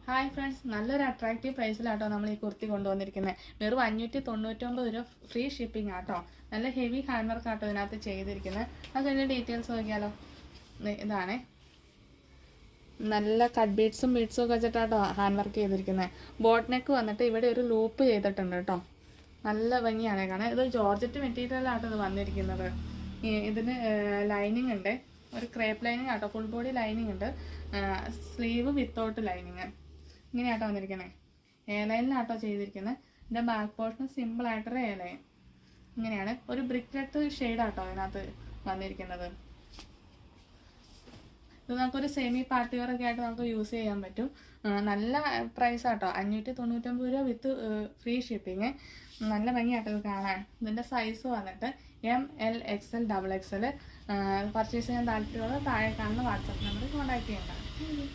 Hi friends, നല്ലൊരു attractive പ്രൈസിലാട്ടോ നമ്മൾ ഈ കുർത്തി കൊണ്ടുവന്നിരിക്കുന്നത്. വെറും 599 രൂപ ഫ്രീ ഷിപ്പിംഗ് ആട്ടോ. നല്ല ഹെവി ഹാൻഡ് വർക്ക് ആട്ടോ ഇതിനകത്ത് ചെയ്തിരിക്കുന്നത്. അതിൻ്റെ ഡീറ്റെയിൽസ് നോക്കിയാലോ. ഇതാണേ, നല്ല കട്ട് ബീഡ്സും ഒക്കെ വെച്ചിട്ടാട്ടോ ഹാൻഡ് വർക്ക് ചെയ്തിരിക്കുന്നത്. ബോട്ട് നെക്ക് വന്നിട്ട് ഇവിടെ ഒരു ലൂപ്പ് ചെയ്തിട്ടുണ്ട് കേട്ടോ. നല്ല ഭംഗിയാണ് കാണാൻ. ഇത് ജോർജറ്റ് മെറ്റീരിയലാട്ടോ ഇത് വന്നിരിക്കുന്നത്. ഇതിന് ലൈനിങ് ഉണ്ട്, ഒരു ക്രേപ്പ് ലൈനിങ് ആട്ടോ. ഫുൾ ബോഡി ലൈനിങ് ഉണ്ട്, സ്ലീവ് വിത്തൗട്ട് ലൈനിങ്. ഇങ്ങനെയാട്ടോ വന്നിരിക്കുന്നത്. എ ലൈനിലാട്ടോ ചെയ്തിരിക്കുന്നത്. ഇതിൻ്റെ ബാക്ക് പോർഷൻ സിമ്പിളായിട്ടൊരു എ ലൈൻ. ഇങ്ങനെയാണ്, ഒരു ബ്രിക്ക് റെഡ് ഷെയ്ഡാട്ടോ അതിനകത്ത് വന്നിരിക്കുന്നത്. ഇത് നമുക്കൊരു സെമി പാർട്ടി വെയർ ഒക്കെ ആയിട്ട് നമുക്ക് യൂസ് ചെയ്യാൻ പറ്റും. നല്ല പ്രൈസ് ആട്ടോ, 599 രൂപ വിത്ത് ഫ്രീ ഷിപ്പിങ്. നല്ല ഭംഗിയാട്ടോ ഇത് കാണാൻ. ഇതിൻ്റെ സൈസ് വന്നിട്ട് ML XL XXL. പർച്ചേസ് ചെയ്യാൻ താല്പര്യമുള്ള താഴെ കാണുന്ന വാട്സാപ്പ് നമ്പറിൽ കോൺടാക്ട് ചെയ്യേണ്ടതാണ്.